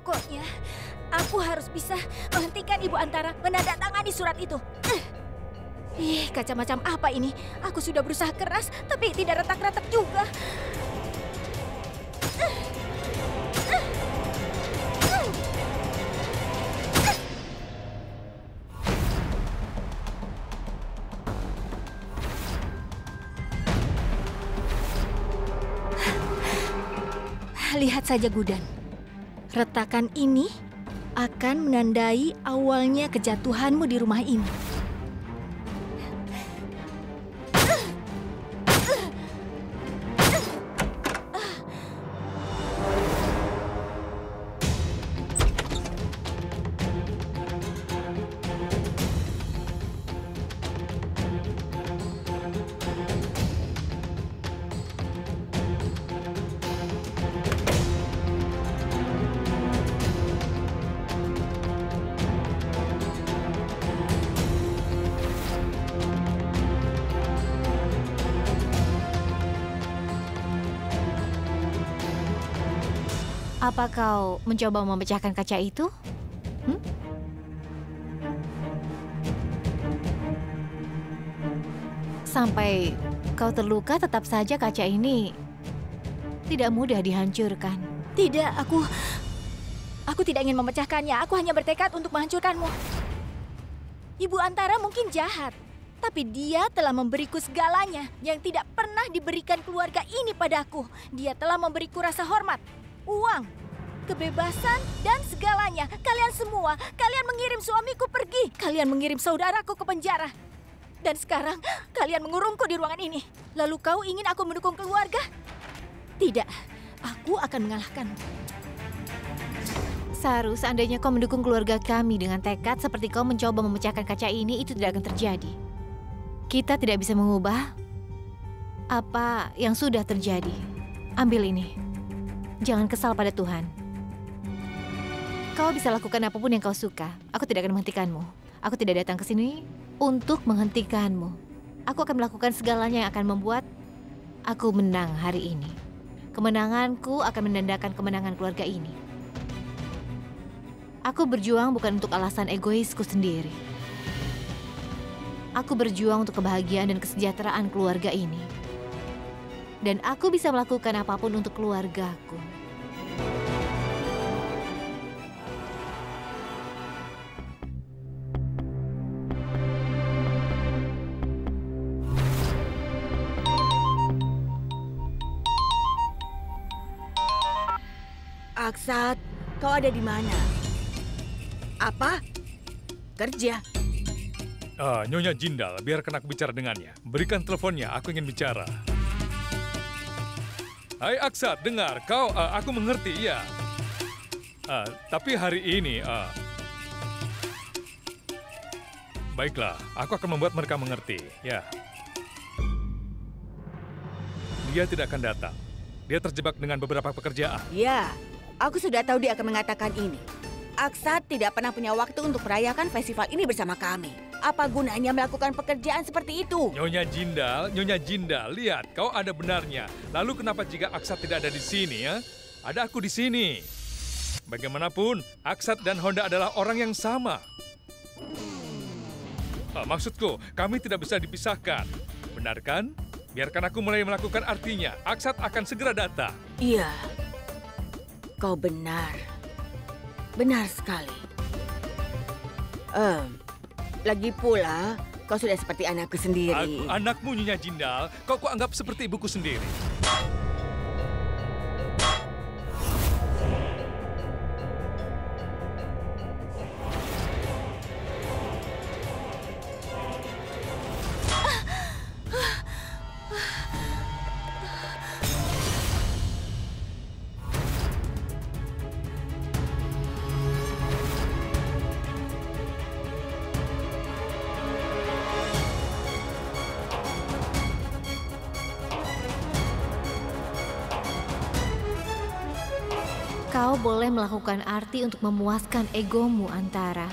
Pokoknya, aku harus bisa menghentikan Ibu Antara menandatangani surat itu. Kaca macam apa ini? Aku sudah berusaha keras, tapi tidak retak-retak juga. Lihat saja, Gudan. Retakan ini akan menandai awalnya kejatuhanmu di rumah ini. Apa kau mencoba memecahkan kaca itu? Sampai kau terluka, tetap saja kaca ini tidak mudah dihancurkan. Tidak, aku tidak ingin memecahkannya. Aku hanya bertekad untuk menghancurkanmu. Ibu Antara mungkin jahat, tapi dia telah memberiku segalanya yang tidak pernah diberikan keluarga ini padaku. Dia telah memberiku rasa hormat, uang, kebebasan, dan segalanya. Kalian semua, kalian mengirim suamiku pergi. Kalian mengirim saudaraku ke penjara. Dan sekarang, kalian mengurungku di ruangan ini. Lalu kau ingin aku mendukung keluarga? Tidak, aku akan mengalahkanmu. Saru, seandainya kau mendukung keluarga kami dengan tekad seperti kau mencoba memecahkan kaca ini, itu tidak akan terjadi. Kita tidak bisa mengubah apa yang sudah terjadi. Ambil ini. Jangan kesal pada Tuhan. Kau bisa lakukan apapun yang kau suka. Aku tidak akan menghentikanmu. Aku tidak datang ke sini untuk menghentikanmu. Aku akan melakukan segalanya yang akan membuat aku menang hari ini. Kemenanganku akan menandakan kemenangan keluarga ini. Aku berjuang bukan untuk alasan egoisku sendiri. Aku berjuang untuk kebahagiaan dan kesejahteraan keluarga ini. Dan aku bisa melakukan apapun untuk keluargaku. Aksat, kau ada di mana? Apa? Kerja? Nyonya Jindal, biarkan aku bicara dengannya. Berikan teleponnya, aku ingin bicara. Hai Aksat, dengar, aku mengerti, ya. Tapi hari ini, baiklah, aku akan membuat mereka mengerti, ya. Dia tidak akan datang. Dia terjebak dengan beberapa pekerjaan. Ya, aku sudah tahu dia akan mengatakan ini. Aksat tidak pernah punya waktu untuk merayakan festival ini bersama kami. Apa gunanya melakukan pekerjaan seperti itu? Nyonya Jindal, lihat, kau ada benarnya. Lalu kenapa jika Aksat tidak ada di sini, ya? Ada aku di sini. Bagaimanapun, Aksat dan Honda adalah orang yang sama. Maksudku, kami tidak bisa dipisahkan. Benar kan? Biarkan aku mulai melakukan artinya. Aksat akan segera datang. Iya, kau benar. Benar sekali. Lagi pula, kau sudah seperti anakku sendiri. Anakmu, Nyonya Jindal, kau anggap seperti ibuku sendiri. Kau boleh melakukan arti untuk memuaskan egomu, Antara.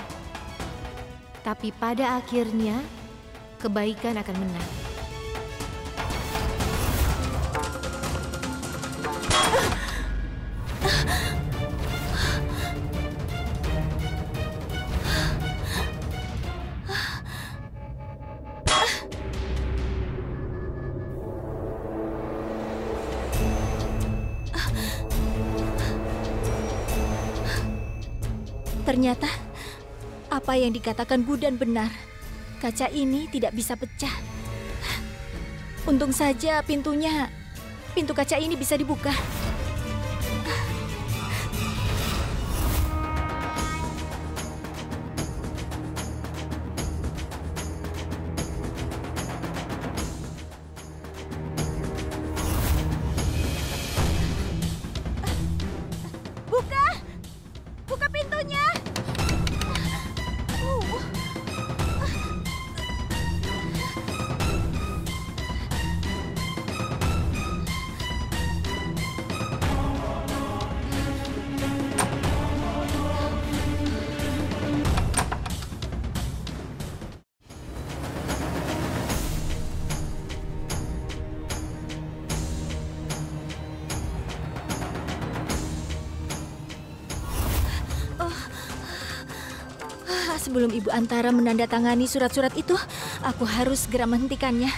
Tapi pada akhirnya, kebaikan akan menang. Ternyata apa yang dikatakan Gudan benar. Kaca ini tidak bisa pecah. Untung saja pintu kaca ini bisa dibuka. Buka pintunya. Sebelum Ibu Antara menandatangani surat-surat itu, aku harus segera menghentikannya.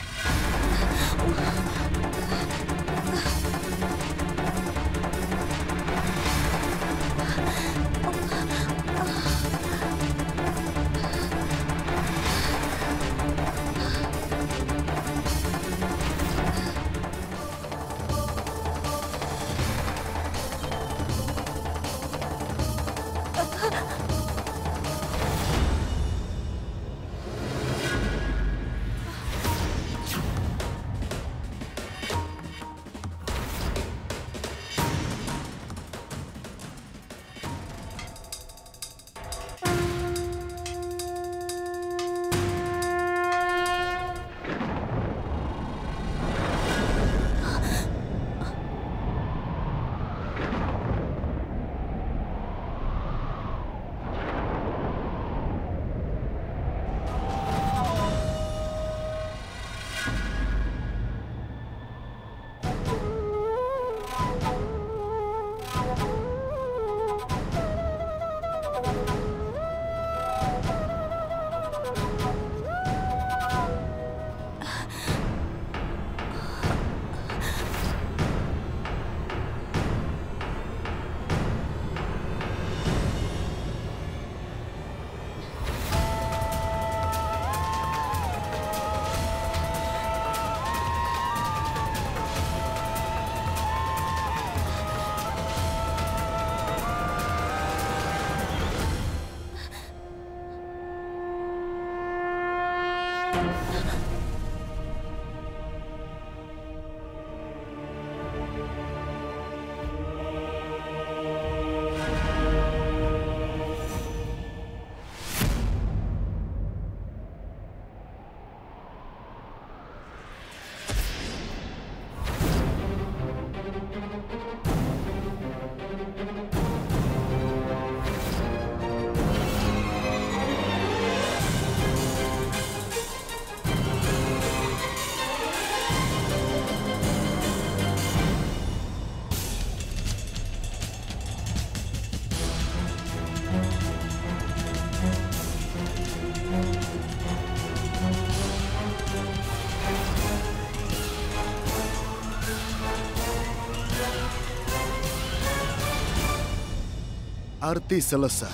Arti selesai.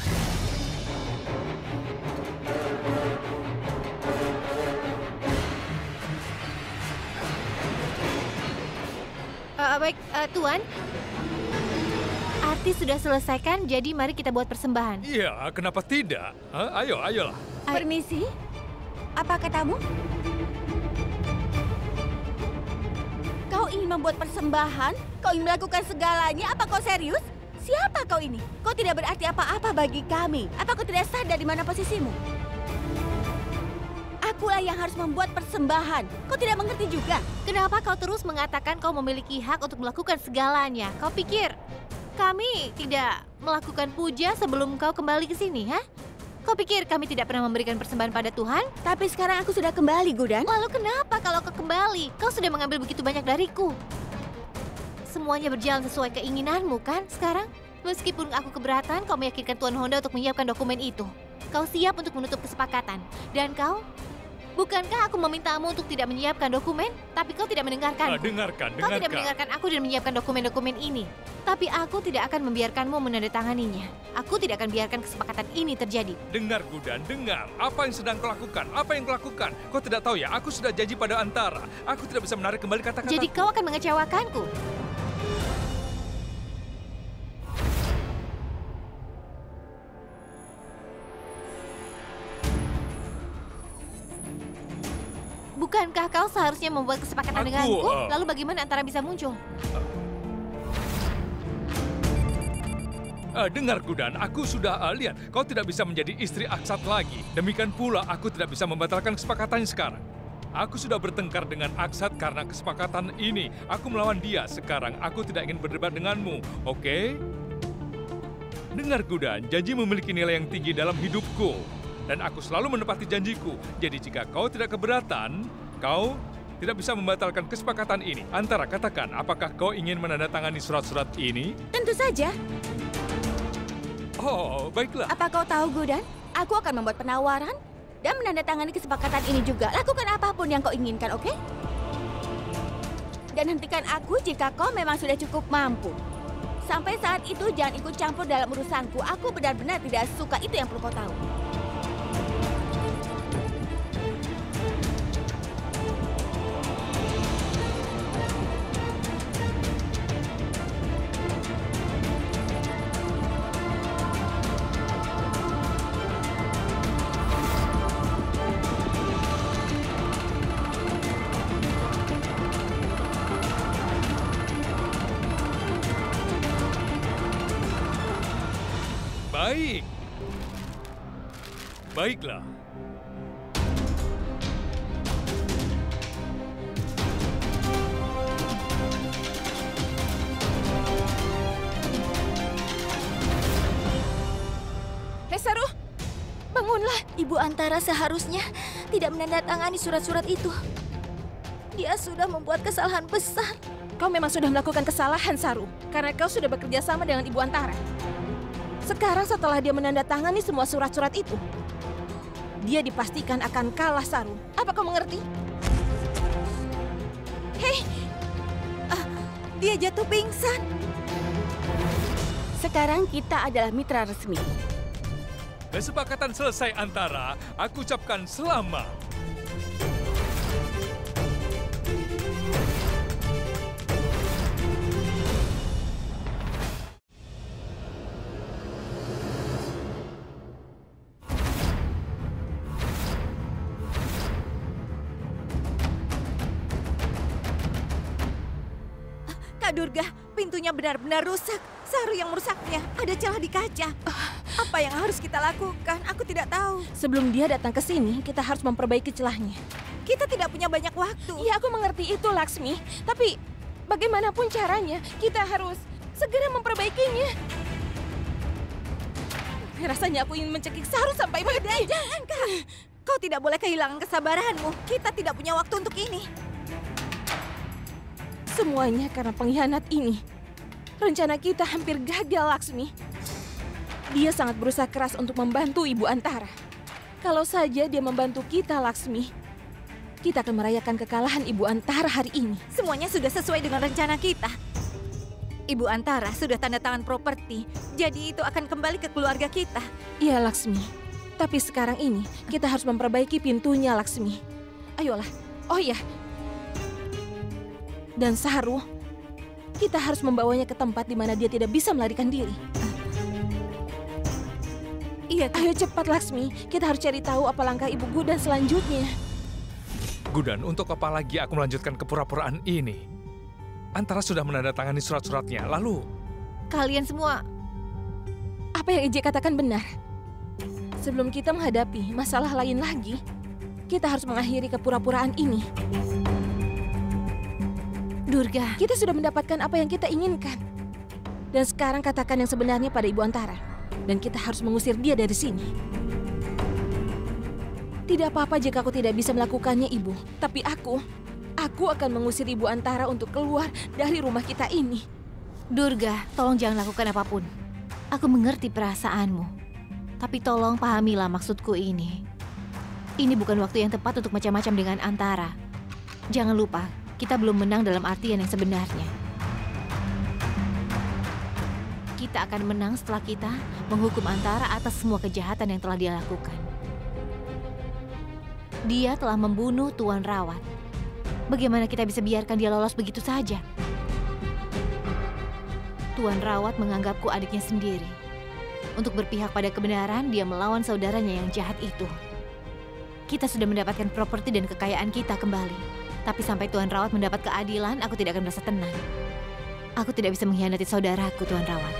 Baik, Tuan. Arti sudah selesaikan, jadi mari kita buat persembahan. Iya, kenapa tidak? Hah? Ayolah. Permisi, apa katamu? Kau ingin membuat persembahan? Kau ingin melakukan segalanya? Apa kau serius? Siapa kau ini? Kau tidak berarti apa-apa bagi kami. Apa kau tidak sadar di mana posisimu? Akulah yang harus membuat persembahan. Kau tidak mengerti juga. Kenapa kau terus mengatakan kau memiliki hak untuk melakukan segalanya? Kau pikir kami tidak melakukan puja sebelum kau kembali ke sini, ha? Kau pikir kami tidak pernah memberikan persembahan pada Tuhan? Tapi sekarang aku sudah kembali, Gudan. Lalu kenapa kalau kau kembali? Kau sudah mengambil begitu banyak dariku. Semuanya berjalan sesuai keinginanmu, kan? Sekarang, meskipun aku keberatan, kau meyakinkan Tuan Honda untuk menyiapkan dokumen itu. Kau siap untuk menutup kesepakatan. Dan kau Bukankah aku memintamu untuk tidak menyiapkan dokumen? Tapi kau tidak mendengarkanku. Dengarkan. Kau tidak mendengarkan aku dan menyiapkan dokumen-dokumen ini. Tapi aku tidak akan membiarkanmu menandatanganinya. Aku tidak akan biarkan kesepakatan ini terjadi. Dengar, Gudan, dengar. Apa yang sedang kau lakukan? Apa yang kau lakukan? Kau tidak tahu ya, aku sudah janji pada Antara. Aku tidak bisa menarik kembali kata-kataku. Jadi kau akan mengecewakanku. Bukankah kau seharusnya membuat kesepakatan denganku? Lalu bagaimana Antara bisa muncul? Dengar, Gudan, aku sudah lihat kau tidak bisa menjadi istri Aksat lagi. Demikian pula aku tidak bisa membatalkan kesepakatannya sekarang. Aku sudah bertengkar dengan Aksat karena kesepakatan ini. Aku melawan dia. Sekarang aku tidak ingin berdebat denganmu, oke? Dengar, Gudan, janji memiliki nilai yang tinggi dalam hidupku. Dan aku selalu menepati janjiku. Jadi jika kau tidak keberatan, kau tidak bisa membatalkan kesepakatan ini. Antara, katakan, apakah kau ingin menandatangani surat-surat ini? Tentu saja. Oh, baiklah. Apa kau tahu, Gudan? Aku akan membuat penawaran dan menandatangani kesepakatan ini juga. Lakukan apapun yang kau inginkan, oke? Dan hentikan aku jika kau memang sudah cukup mampu. Sampai saat itu jangan ikut campur dalam urusanku. Aku benar-benar tidak suka, itu yang perlu kau tahu. Baik. Baiklah. Hei Saru, bangunlah. Ibu Antara seharusnya tidak menandatangani surat-surat itu. Dia sudah membuat kesalahan besar. Kau memang sudah melakukan kesalahan, Saru. Karena kau sudah bekerja sama dengan Ibu Antara. Sekarang setelah dia menandatangani semua surat-surat itu, dia dipastikan akan kalah, Saru. Apa kau mengerti? Hei, dia jatuh pingsan. Sekarang kita adalah mitra resmi. Kesepakatan selesai, Antara. Aku ucapkan selamat. Kak Durga, pintunya benar-benar rusak. Saru yang merusaknya. Ada celah di kaca. Apa yang harus kita lakukan? Aku tidak tahu. Sebelum dia datang ke sini, kita harus memperbaiki celahnya. Kita tidak punya banyak waktu. Iya, aku mengerti itu, Laksmi. Tapi bagaimanapun caranya, kita harus segera memperbaikinya. Rasanya aku ingin mencekik Saru sampai mati. Jangan, Kak. Kau tidak boleh kehilangan kesabaranmu. Kita tidak punya waktu untuk ini. Semuanya karena pengkhianat ini. Rencana kita hampir gagal, Laksmi. Dia sangat berusaha keras untuk membantu Ibu Antara. Kalau saja dia membantu kita, Laksmi, kita akan merayakan kekalahan Ibu Antara hari ini. Semuanya sudah sesuai dengan rencana kita. Ibu Antara sudah tanda tangan properti, jadi itu akan kembali ke keluarga kita. Iya, Laksmi. Tapi sekarang ini kita harus memperbaiki pintunya, Laksmi. Ayolah. Oh iya. Dan Saru, kita harus membawanya ke tempat di mana dia tidak bisa melarikan diri. Iya, ayo cepat, Laksmi. Kita harus cari tahu apa langkah Ibu Gudan selanjutnya. Gudan, untuk apa lagi aku melanjutkan kepura-puraan ini? Antara sudah menandatangani surat-suratnya, lalu... Kalian semua... Apa yang Ije katakan benar. Sebelum kita menghadapi masalah lain lagi, kita harus mengakhiri kepura-puraan ini. Durga, kita sudah mendapatkan apa yang kita inginkan. Dan sekarang katakan yang sebenarnya pada Ibu Antara. Dan kita harus mengusir dia dari sini. Tidak apa-apa jika aku tidak bisa melakukannya, Ibu. Tapi aku akan mengusir Ibu Antara untuk keluar dari rumah kita ini. Durga, tolong jangan lakukan apapun. Aku mengerti perasaanmu. Tapi tolong pahamilah maksudku ini. Ini bukan waktu yang tepat untuk macam-macam dengan Antara. Jangan lupa, kita belum menang dalam artian yang sebenarnya. Kita akan menang setelah kita menghukum Antara atas semua kejahatan yang telah dia lakukan. Dia telah membunuh Tuan Rawat. Bagaimana kita bisa biarkan dia lolos begitu saja? Tuan Rawat menganggapku adiknya sendiri. Untuk berpihak pada kebenaran, dia melawan saudaranya yang jahat itu. Kita sudah mendapatkan properti dan kekayaan kita kembali. Tapi sampai Tuan Rawat mendapat keadilan, aku tidak akan merasa tenang. Aku tidak bisa mengkhianati saudaraku, Tuan Rawat.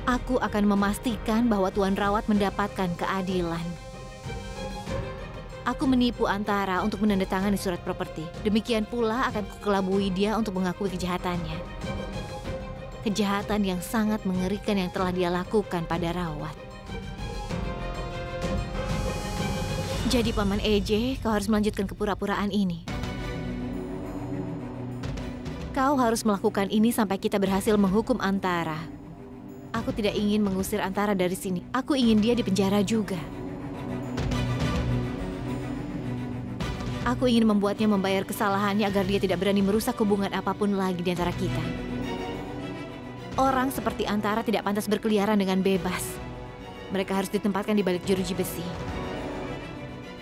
Aku akan memastikan bahwa Tuan Rawat mendapatkan keadilan. Aku menipu Antara untuk menandatangani surat properti. Demikian pula akan kukelabui dia untuk mengakui kejahatannya. Kejahatan yang sangat mengerikan yang telah dia lakukan pada Rawat. Jadi Paman EJ, kau harus melanjutkan kepura-puraan ini. Kau harus melakukan ini sampai kita berhasil menghukum Antara. Aku tidak ingin mengusir Antara dari sini. Aku ingin dia di penjara juga. Aku ingin membuatnya membayar kesalahannya agar dia tidak berani merusak hubungan apapun lagi di antara kita. Orang seperti Antara tidak pantas berkeliaran dengan bebas. Mereka harus ditempatkan di balik jeruji besi.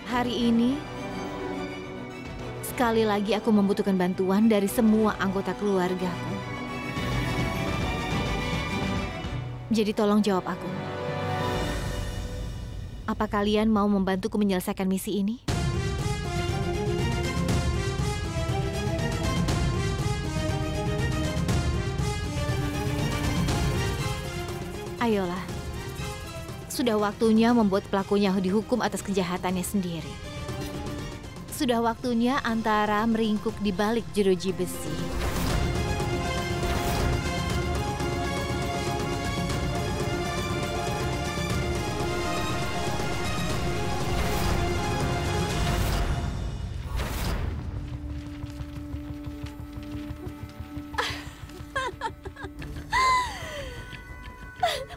Hari ini, sekali lagi aku membutuhkan bantuan dari semua anggota keluargaku. Jadi tolong jawab aku. Apa kalian mau membantuku menyelesaikan misi ini? Ayolah, sudah waktunya membuat pelakunya dihukum atas kejahatannya sendiri. Sudah waktunya Antara meringkuk di balik jeruji besi.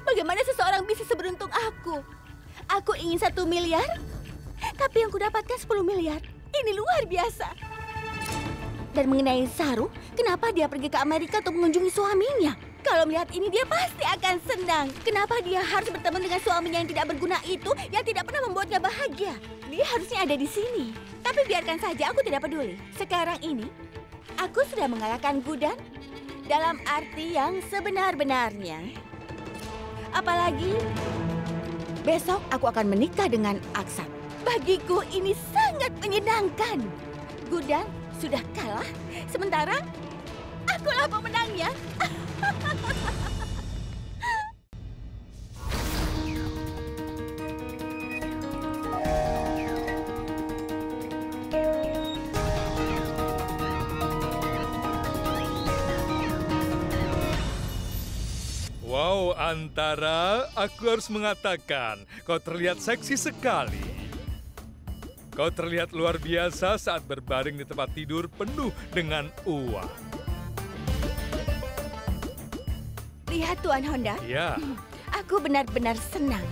Bagaimana seseorang bisa seberuntung aku? Aku ingin 1 miliar, tapi yang kudapatkan 10 miliar. Ini luar biasa. Dan mengenai Saru, kenapa dia pergi ke Amerika untuk mengunjungi suaminya? Kalau melihat ini dia pasti akan senang. Kenapa dia harus bertemu dengan suaminya yang tidak berguna itu, yang tidak pernah membuatnya bahagia? Dia harusnya ada di sini. Tapi biarkan saja, aku tidak peduli. Sekarang ini, aku sudah mengalahkan Gudan dalam arti yang sebenar-benarnya. Apalagi, besok aku akan menikah dengan Aksat. Bagiku ini sangat menyenangkan. Gudan sudah kalah, sementara akulah pemenangnya. Wow, Antara, aku harus mengatakan, kau terlihat seksi sekali. Kau terlihat luar biasa saat berbaring di tempat tidur penuh dengan uang. Lihat Tuan Honda, Ya, aku benar-benar senang.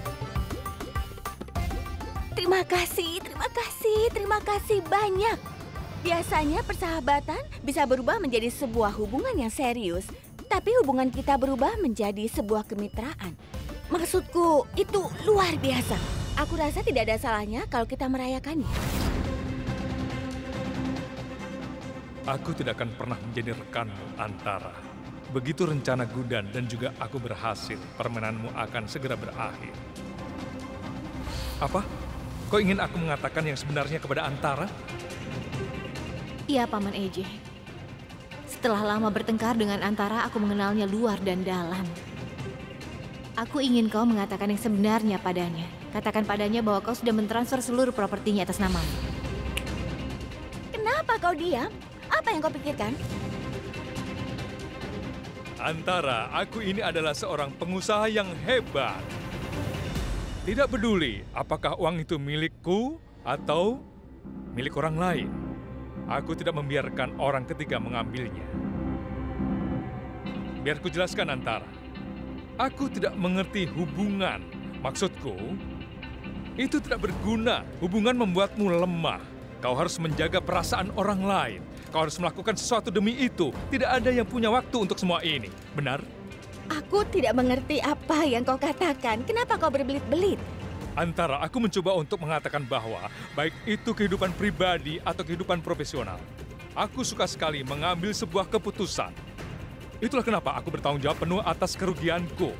Terima kasih, terima kasih, terima kasih banyak. Biasanya persahabatan bisa berubah menjadi sebuah hubungan yang serius. Tapi hubungan kita berubah menjadi sebuah kemitraan. Maksudku, itu luar biasa. Aku rasa tidak ada salahnya kalau kita merayakannya. aku tidak akan pernah menjadi rekanmu, Antara. Begitu rencana Gudan dan juga aku berhasil, permainanmu akan segera berakhir. Apa? Kau ingin aku mengatakan yang sebenarnya kepada Antara? Iya, Paman EJ. Setelah lama bertengkar dengan Antara, aku mengenalnya luar dan dalam. Aku ingin kau mengatakan yang sebenarnya padanya. Katakan padanya bahwa kau sudah mentransfer seluruh propertinya atas namamu. Kenapa kau diam? Apa yang kau pikirkan? Antara, aku ini adalah seorang pengusaha yang hebat. Tidak peduli apakah uang itu milikku atau milik orang lain. Aku tidak membiarkan orang ketiga mengambilnya. Biar ku jelaskan, Antara. Aku tidak mengerti hubungan. Maksudku, Itu tidak berguna. Hubungan membuatmu lemah. Kau harus menjaga perasaan orang lain. Kau harus melakukan sesuatu demi itu. Tidak ada yang punya waktu untuk semua ini. Benar? Aku tidak mengerti apa yang kau katakan. Kenapa kau berbelit-belit? Antara aku mencoba untuk mengatakan bahwa baik itu kehidupan pribadi atau kehidupan profesional, aku suka sekali mengambil sebuah keputusan. Itulah kenapa aku bertanggung jawab penuh atas kerugianku.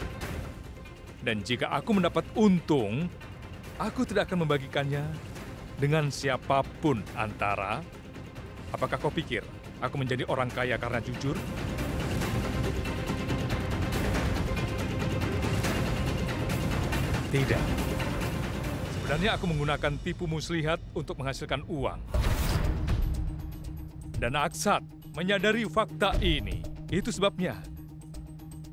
Dan jika aku mendapat untung, aku tidak akan membagikannya dengan siapapun. Antara, apakah kau pikir aku menjadi orang kaya karena jujur? Tidak. Sebenarnya aku menggunakan tipu muslihat untuk menghasilkan uang. Dan Aksat menyadari fakta ini. Itu sebabnya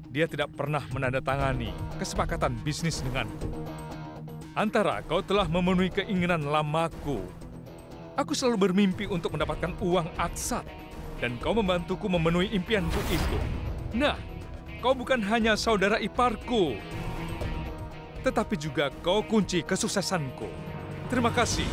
dia tidak pernah menandatangani kesepakatan bisnis denganku. Antara, kau telah memenuhi keinginan lamaku. Aku selalu bermimpi untuk mendapatkan uang Aksat. Dan kau membantuku memenuhi impianku itu. Nah, kau bukan hanya saudara iparku, tetapi juga kau kunci kesuksesanku. Terima kasih.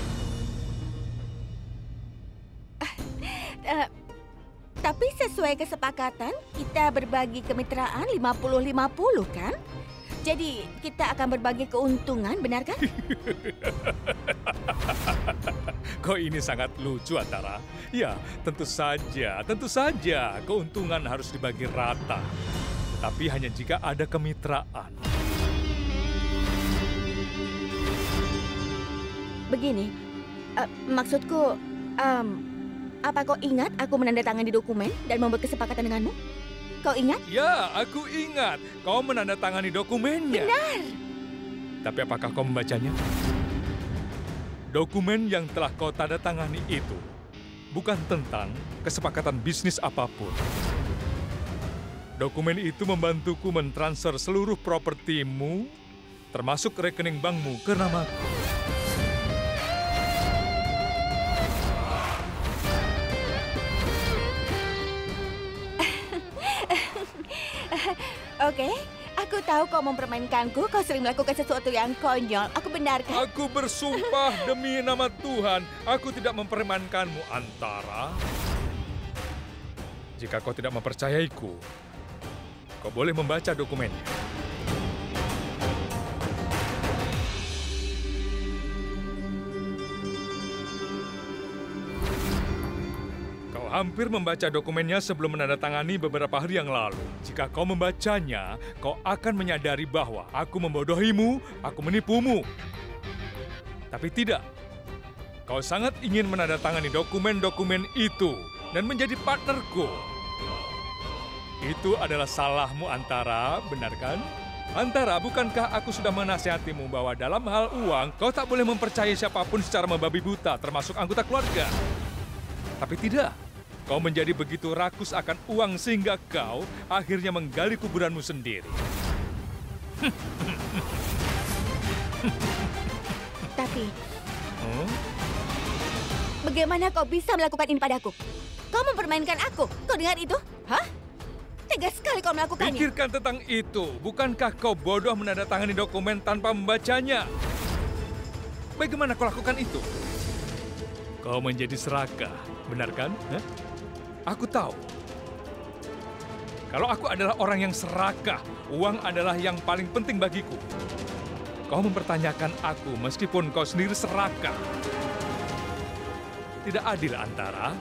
Tapi sesuai kesepakatan, kita berbagi kemitraan 50-50 kan? Jadi kita akan berbagi keuntungan, benar kan? Kau ini sangat lucu, Antara. Ya, tentu saja keuntungan harus dibagi rata. Tetapi hanya jika ada kemitraan. Begini, maksudku, apa kau ingat aku menandatangani dokumen dan membuat kesepakatan denganmu? Kau ingat? Ya, aku ingat. Kau menandatangani dokumennya. Benar. Tapi apakah kau membacanya? Dokumen yang telah kau tandatangani itu bukan tentang kesepakatan bisnis apapun. Dokumen itu membantuku mentransfer seluruh propertimu, termasuk rekening bankmu, ke namaku. Oke, aku tahu kau mempermainkanku. Kau sering melakukan sesuatu yang konyol. Aku benarkan. Aku bersumpah demi nama Tuhan, aku tidak mempermainkanmu, Antara. Jika kau tidak mempercayaiku, kau boleh membaca dokumennya. Hampir membaca dokumennya sebelum menandatangani beberapa hari yang lalu. Jika kau membacanya, kau akan menyadari bahwa aku membodohimu, aku menipumu. Tapi tidak. Kau sangat ingin menandatangani dokumen-dokumen itu dan menjadi partnerku. Itu adalah salahmu, Antara, benar kan? Antara, bukankah aku sudah menasihatimu bahwa dalam hal uang, kau tak boleh mempercayai siapapun secara membabi buta, termasuk anggota keluarga? Tapi tidak. Kau menjadi begitu rakus akan uang sehingga kau akhirnya menggali kuburanmu sendiri. Tapi, bagaimana kau bisa melakukan ini padaku? Kau mempermainkan aku. Kau dengar itu? Hah? Tegas sekali kau melakukannya. Pikirkan tentang itu. Bukankah kau bodoh menandatangani dokumen tanpa membacanya? Bagaimana kau lakukan itu? Kau menjadi serakah, benar kan? Hah? Aku tahu. Kalau aku adalah orang yang serakah, uang adalah yang paling penting bagiku. Kau mempertanyakan aku meskipun kau sendiri serakah. Tidak adil, Antara.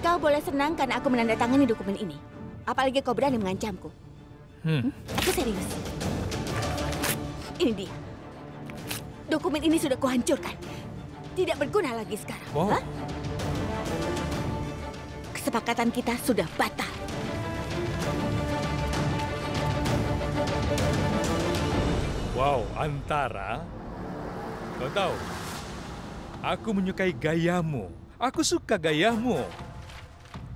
Kau boleh senang karena aku menandatangani dokumen ini. Apalagi kau berani mengancamku. Aku serius. Ini dia. Dokumen ini sudah kuhancurkan. Tidak berguna lagi sekarang. Wow. Hah? Kesepakatan kita sudah batal. Wow, Antara. Kau tahu, aku menyukai gayamu. Aku suka gayamu.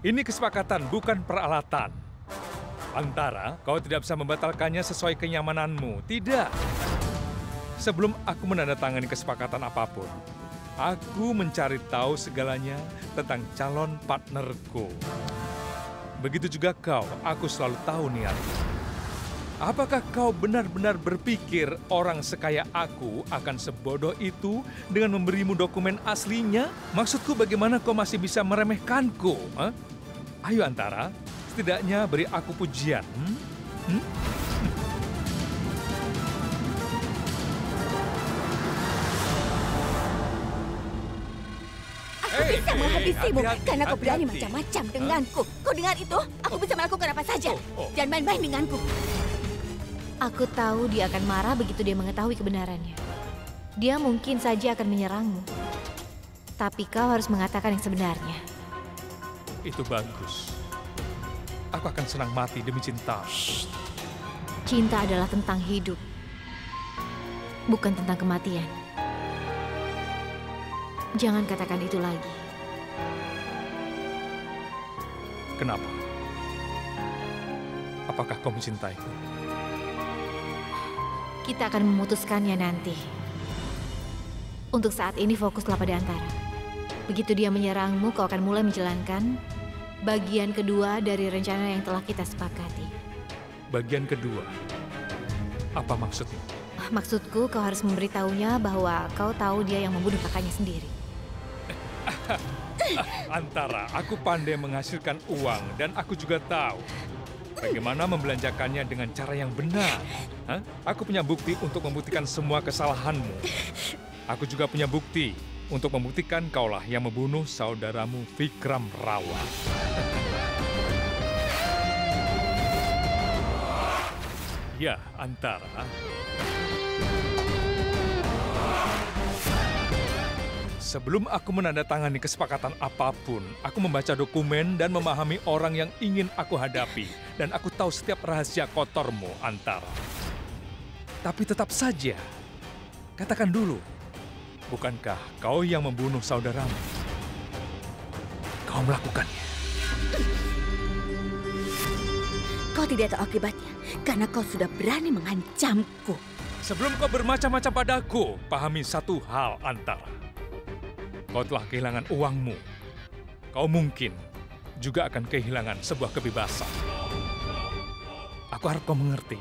Ini kesepakatan, bukan peralatan. Antara, kau tidak bisa membatalkannya sesuai kenyamananmu. Tidak. Sebelum aku menandatangani kesepakatan apapun, aku mencari tahu segalanya tentang calon partnerku. Begitu juga kau, aku selalu tahu niatmu. Apakah kau benar-benar berpikir orang sekaya aku akan sebodoh itu dengan memberimu dokumen aslinya? Maksudku bagaimana kau masih bisa meremehkanku? Hah? Ayo Antara, setidaknya beri aku pujian. Aku bisa menghabisimu karena kau berani hati-hati. macam-macam denganku. Kau dengar itu? Aku bisa melakukan apa saja. Jangan main-main denganku. Aku tahu dia akan marah begitu dia mengetahui kebenarannya. Dia mungkin saja akan menyerangmu. Tapi kau harus mengatakan yang sebenarnya. Itu bagus. Aku akan senang mati demi cinta. Cinta adalah tentang hidup, bukan tentang kematian. Jangan katakan itu lagi. Kenapa? Apakah kau mencintaiku? Kita akan memutuskannya nanti. Untuk saat ini fokuslah pada Antara. Begitu dia menyerangmu, kau akan mulai menjalankan bagian kedua dari rencana yang telah kita sepakati. Bagian kedua. Apa maksudnya? Maksudku, kau harus memberitahunya bahwa kau tahu dia yang membunuh kakaknya sendiri. Antara, aku pandai menghasilkan uang dan aku juga tahu bagaimana membelanjakannya dengan cara yang benar. Hah? Aku punya bukti untuk membuktikan semua kesalahanmu. Aku juga punya bukti untuk membuktikan kaulah yang membunuh saudaramu Vikram Rawat. Ya, Antara. Sebelum aku menandatangani kesepakatan apapun, aku membaca dokumen dan memahami orang yang ingin aku hadapi. Dan aku tahu setiap rahasia kotormu, Antara. Tapi tetap saja, katakan dulu, bukankah kau yang membunuh saudaramu? Kau melakukannya. Kau tidak tahu akibatnya karena kau sudah berani mengancamku. Sebelum kau bermacam-macam padaku, pahami satu hal, Antara. Kau telah kehilangan uangmu. Kau mungkin juga akan kehilangan sebuah kebebasan. Aku harap kau mengerti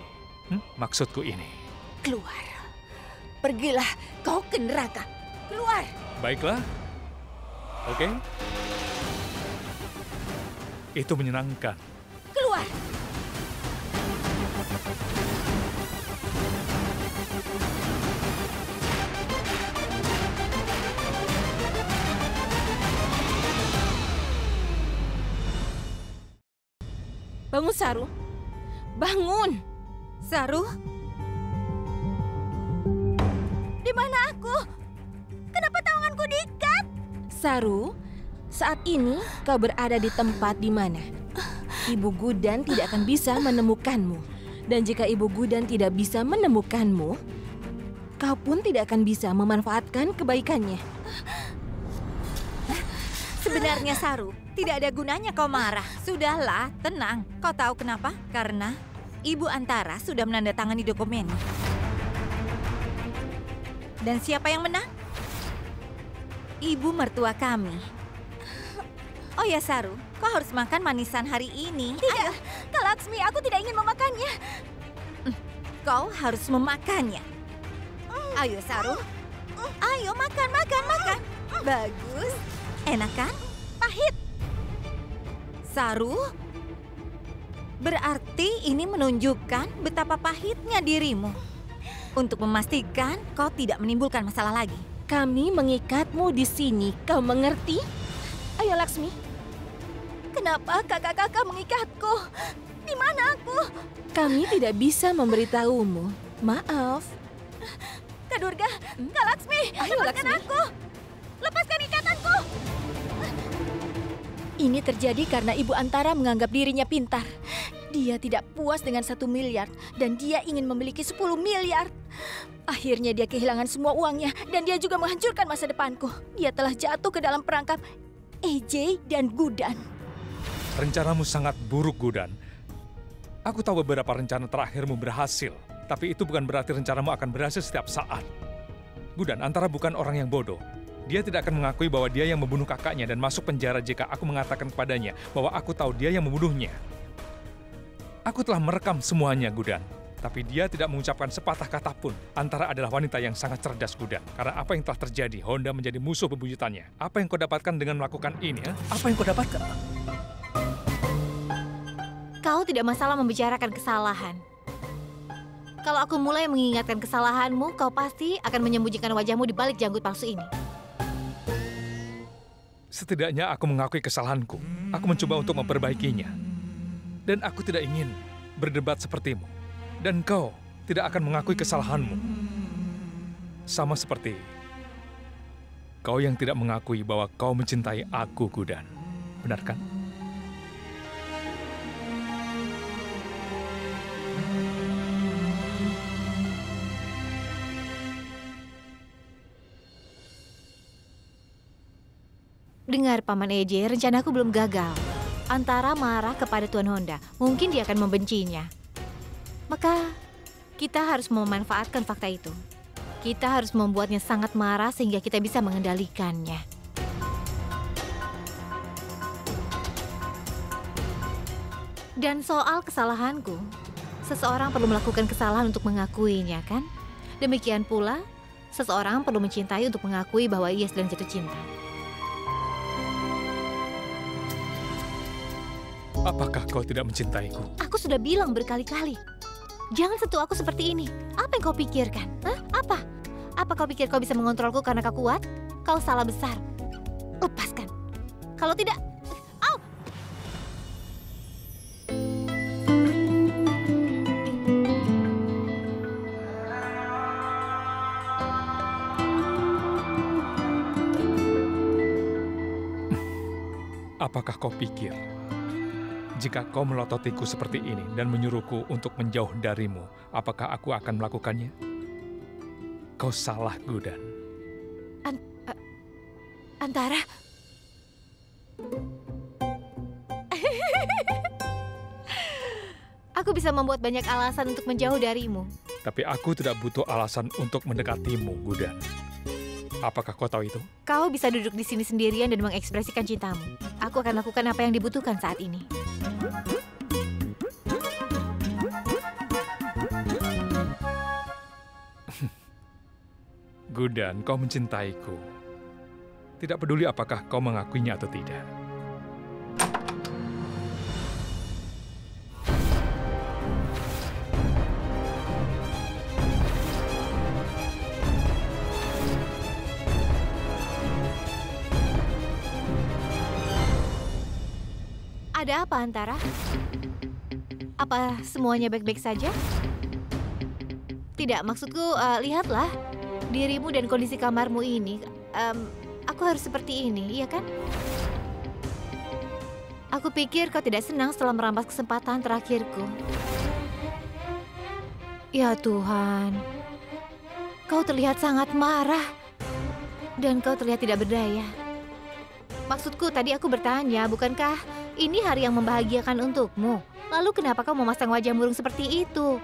maksudku ini. Keluar. Pergilah kau ke neraka. Keluar. Baiklah. Oke. Itu menyenangkan. Keluar. Bangun, Saru. Bangun! Saru? Di mana aku? Kenapa tanganku diikat? Saru, saat ini kau berada di tempat di mana Ibu Gudan tidak akan bisa menemukanmu. Dan jika Ibu Gudan tidak bisa menemukanmu, kau pun tidak akan bisa memanfaatkan kebaikannya. Sebenarnya Saru, tidak ada gunanya kau marah. Sudahlah, tenang. Kau tahu kenapa? Karena Ibu Antara sudah menandatangani dokumen. Dan siapa yang menang? Ibu mertua kami. Oh ya Saru, kau harus makan manisan hari ini. Tidak, Kak Laksmi, aku tidak ingin memakannya. Kau harus memakannya. Ayo Saru. Ayo makan. Bagus. Enak kan? Pahit. Saru, berarti ini menunjukkan betapa pahitnya dirimu. Untuk memastikan kau tidak menimbulkan masalah lagi. Kami mengikatmu di sini, kau mengerti? Ayo Laksmi. Kenapa kakak-kakak mengikatku? Di mana aku? Kami tidak bisa memberitahumu. Maaf. Kak Durga, Kak Laksmi, Ayo, lepaskan Laksmi. aku. Lepaskan ikatanku. Ini terjadi karena Ibu Antara menganggap dirinya pintar. Dia tidak puas dengan 1 miliar dan dia ingin memiliki 10 miliar. Akhirnya dia kehilangan semua uangnya dan dia juga menghancurkan masa depanku. Dia telah jatuh ke dalam perangkap EJ dan Gudan. Rencanamu sangat buruk, Gudan. Aku tahu beberapa rencana terakhirmu berhasil, tapi itu bukan berarti rencanamu akan berhasil setiap saat. Gudan, Antara bukan orang yang bodoh. Dia tidak akan mengakui bahwa dia yang membunuh kakaknya dan masuk penjara jika aku mengatakan kepadanya bahwa aku tahu dia yang membunuhnya. Aku telah merekam semuanya, Gudan. Tapi dia tidak mengucapkan sepatah kata pun. Antara adalah wanita yang sangat cerdas, Gudan. Karena apa yang telah terjadi, Honda menjadi musuh bebuyutannya. Apa yang kau dapatkan dengan melakukan ini? Apa yang kau dapatkan? Kau tidak masalah membicarakan kesalahan. Kalau aku mulai mengingatkan kesalahanmu, kau pasti akan menyembunyikan wajahmu di balik janggut palsu ini. Setidaknya aku mengakui kesalahanku. Aku mencoba untuk memperbaikinya. Dan aku tidak ingin berdebat sepertimu. Dan kau tidak akan mengakui kesalahanmu. Sama seperti kau yang tidak mengakui bahwa kau mencintai aku, Gudan. Benar kan? Dengar, Paman Eje, rencanaku belum gagal. Antara marah kepada Tuan Honda, mungkin dia akan membencinya. Maka, kita harus memanfaatkan fakta itu. Kita harus membuatnya sangat marah sehingga kita bisa mengendalikannya. Dan soal kesalahanku, seseorang perlu melakukan kesalahan untuk mengakuinya, kan? Demikian pula, seseorang perlu mencintai untuk mengakui bahwa ia sedang jatuh cinta. Apakah kau tidak mencintaiku? Aku sudah bilang berkali-kali. Jangan sentuh aku seperti ini. Apa yang kau pikirkan? Hah? Apa? Apa kau pikir kau bisa mengontrolku karena kau kuat? Kau salah besar. Lepaskan. Kalau tidak... Au! Apakah kau pikir, jika kau melototiku seperti ini dan menyuruhku untuk menjauh darimu, apakah aku akan melakukannya? Kau salah, Gudan. Antara... Aku bisa membuat banyak alasan untuk menjauh darimu. Tapi aku tidak butuh alasan untuk mendekatimu, Gudan. Apakah kau tahu itu? Kau bisa duduk di sini sendirian dan mengekspresikan cintamu. Aku akan lakukan apa yang dibutuhkan saat ini. Gudan, kau mencintaiku. Tidak peduli apakah kau mengakuinya atau tidak. Ada apa, Antara? Apa semuanya baik-baik saja? Tidak, maksudku, lihatlah. Dirimu dan kondisi kamarmu ini. Aku harus seperti ini, iya kan? Aku pikir kau tidak senang setelah merampas kesempatan terakhirku. Ya Tuhan. Kau terlihat sangat marah. Dan kau terlihat tidak berdaya. Maksudku, tadi aku bertanya, bukankah ini hari yang membahagiakan untukmu? Lalu kenapa kau memasang wajah murung seperti itu?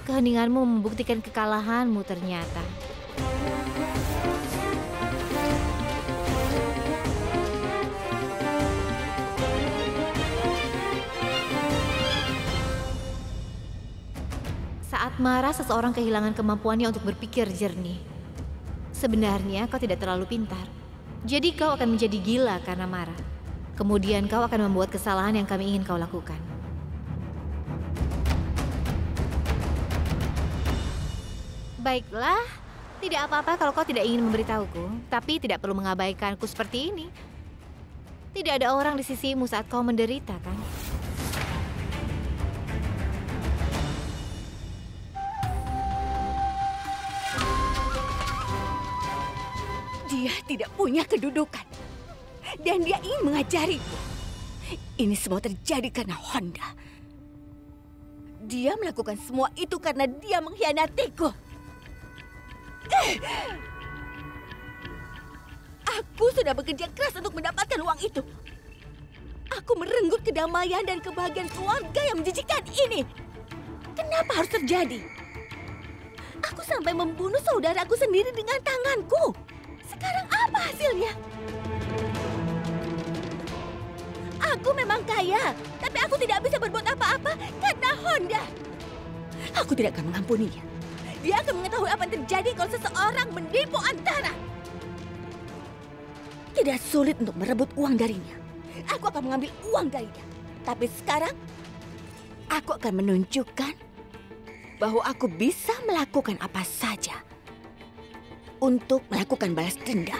Keheninganmu membuktikan kekalahanmu ternyata. Saat marah, seseorang kehilangan kemampuannya untuk berpikir jernih. Sebenarnya kau tidak terlalu pintar. Jadi kau akan menjadi gila karena marah. Kemudian kau akan membuat kesalahan yang kami ingin kau lakukan. Baiklah, tidak apa-apa kalau kau tidak ingin memberitahuku, tapi tidak perlu mengabaikanku seperti ini. Tidak ada orang di sisimu saat kau menderita, kan? Dia tidak punya kedudukan. Dan dia ingin mengajariku. Ini semua terjadi karena Honda. Dia melakukan semua itu karena dia mengkhianatiku. Aku sudah bekerja keras untuk mendapatkan uang itu. Aku merenggut kedamaian dan kebahagiaan keluarga yang menjijikan ini. Kenapa harus terjadi? Aku sampai membunuh saudaraku sendiri dengan tanganku. Sekarang apa hasilnya? Aku memang kaya, tapi aku tidak bisa berbuat apa-apa karena Honda. Aku tidak akan mengampuninya. Dia akan mengetahui apa yang terjadi kalau seseorang menipu Antara. Tidak sulit untuk merebut uang darinya. Aku akan mengambil uang darinya. Tapi sekarang, aku akan menunjukkan bahwa aku bisa melakukan apa saja untuk melakukan balas dendam.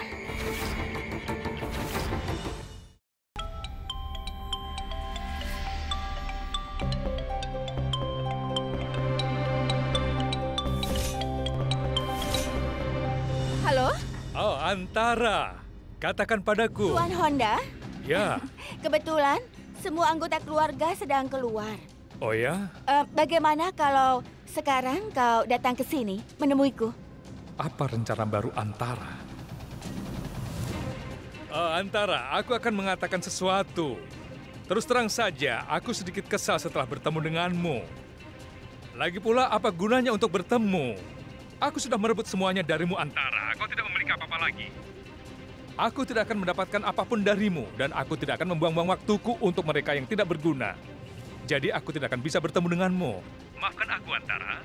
Halo? Oh, Antara. Katakan padaku. Tuan Honda, Ya. kebetulan semua anggota keluarga sedang keluar. Oh ya? Bagaimana kalau sekarang kau datang ke sini menemuiku? Apa rencana baru Antara? Antara, aku akan mengatakan sesuatu. Terus terang saja, aku sedikit kesal setelah bertemu denganmu. Lagi pula, apa gunanya untuk bertemu? Aku sudah merebut semuanya darimu, Antara. Kau tidak memiliki apa-apa lagi. Aku tidak akan mendapatkan apapun darimu, dan aku tidak akan membuang-buang waktuku untuk mereka yang tidak berguna. Jadi aku tidak akan bisa bertemu denganmu. Maafkan aku, Antara.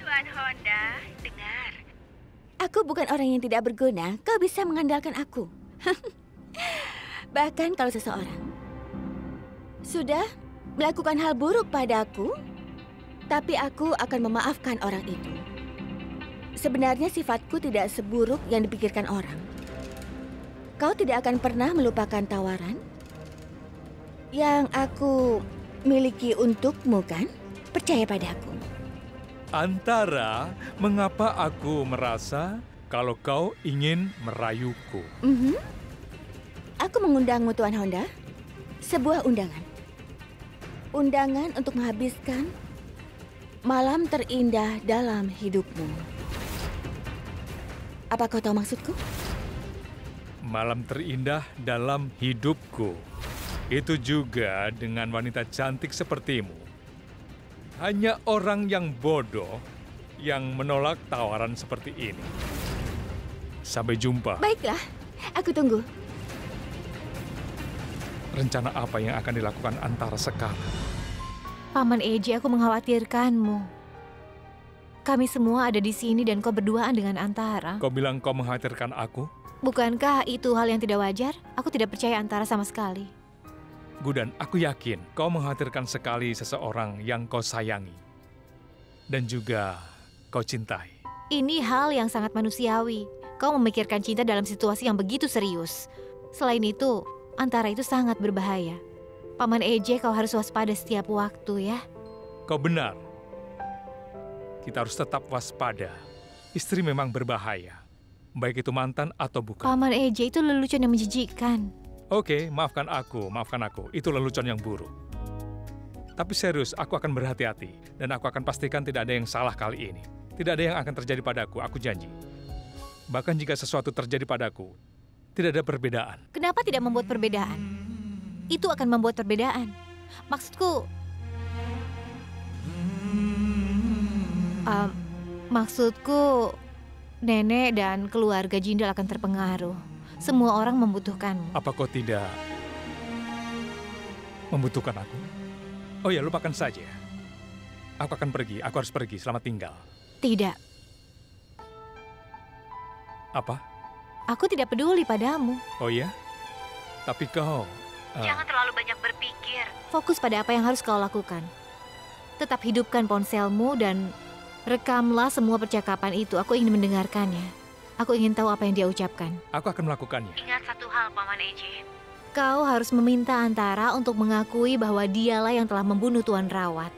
Tuan Honda, dengar. Aku bukan orang yang tidak berguna. Kau bisa mengandalkan aku. Bahkan kalau seseorang sudah melakukan hal buruk padaku, tapi aku akan memaafkan orang itu. Sebenarnya sifatku tidak seburuk yang dipikirkan orang. Kau tidak akan pernah melupakan tawaran yang aku miliki untukmu, kan? Percaya padaku. Antara, mengapa aku merasa kalau kau ingin merayuku? Aku mengundangmu, Tuan Honda. Sebuah undangan. Undangan untuk menghabiskan malam terindah dalam hidupmu. Apa kau tahu maksudku? Malam terindah dalam hidupku. Itu juga dengan wanita cantik sepertimu. Hanya orang yang bodoh yang menolak tawaran seperti ini. Sampai jumpa. Baiklah, aku tunggu. Rencana apa yang akan dilakukan Antara sekarang? Paman Eji, aku mengkhawatirkanmu. Kami semua ada di sini dan kau berduaan dengan Antara. Kau bilang kau mengkhawatirkan aku? Bukankah itu hal yang tidak wajar? Aku tidak percaya Antara sama sekali. Gudan, aku yakin kau mengkhawatirkan sekali seseorang yang kau sayangi. Dan juga kau cintai. Ini hal yang sangat manusiawi. Kau memikirkan cinta dalam situasi yang begitu serius. Selain itu, Antara itu sangat berbahaya. Paman Eji, kau harus waspada setiap waktu ya. Kau benar. Kita harus tetap waspada. Istri memang berbahaya. Baik itu mantan atau bukan. Paman Eji itu lelucon yang menjijikkan. Oke, maafkan aku. Itu lelucon yang buruk. Tapi serius, aku akan berhati-hati. Dan aku akan pastikan tidak ada yang salah kali ini. Tidak ada yang akan terjadi padaku, aku janji. Bahkan jika sesuatu terjadi padaku, tidak ada perbedaan. Kenapa tidak membuat perbedaan? Itu akan membuat perbedaan. Maksudku... maksudku, nenek dan keluarga Jindal akan terpengaruh. Semua orang membutuhkanmu. Apa kau tidak membutuhkan aku? Oh ya, lupakan saja. Aku akan pergi, aku harus pergi, selamat tinggal. Tidak, Apa? aku tidak peduli padamu. Oh ya? Tapi kau... Jangan terlalu banyak berpikir. Fokus pada apa yang harus kau lakukan. Tetap hidupkan ponselmu dan rekamlah semua percakapan itu. Aku ingin mendengarkannya. Aku ingin tahu apa yang dia ucapkan. Aku akan melakukannya. Ingat satu hal, Paman Eji. Kau harus meminta Antara untuk mengakui bahwa dialah yang telah membunuh Tuan Rawat.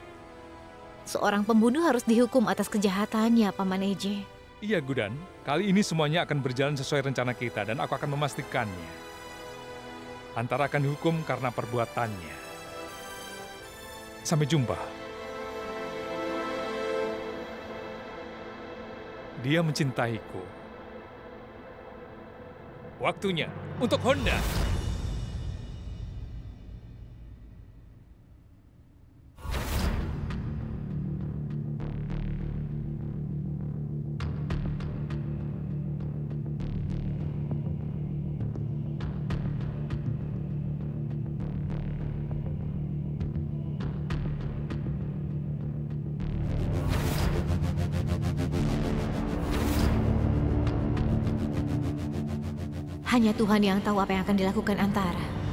Seorang pembunuh harus dihukum atas kejahatannya, Paman Eji. Iya, Gudan. Kali ini semuanya akan berjalan sesuai rencana kita dan aku akan memastikannya. Antara akan dihukum karena perbuatannya. Sampai jumpa. Dia mencintaiku. Waktunya untuk Honda. Hanya Tuhan yang tahu apa yang akan dilakukan Antara.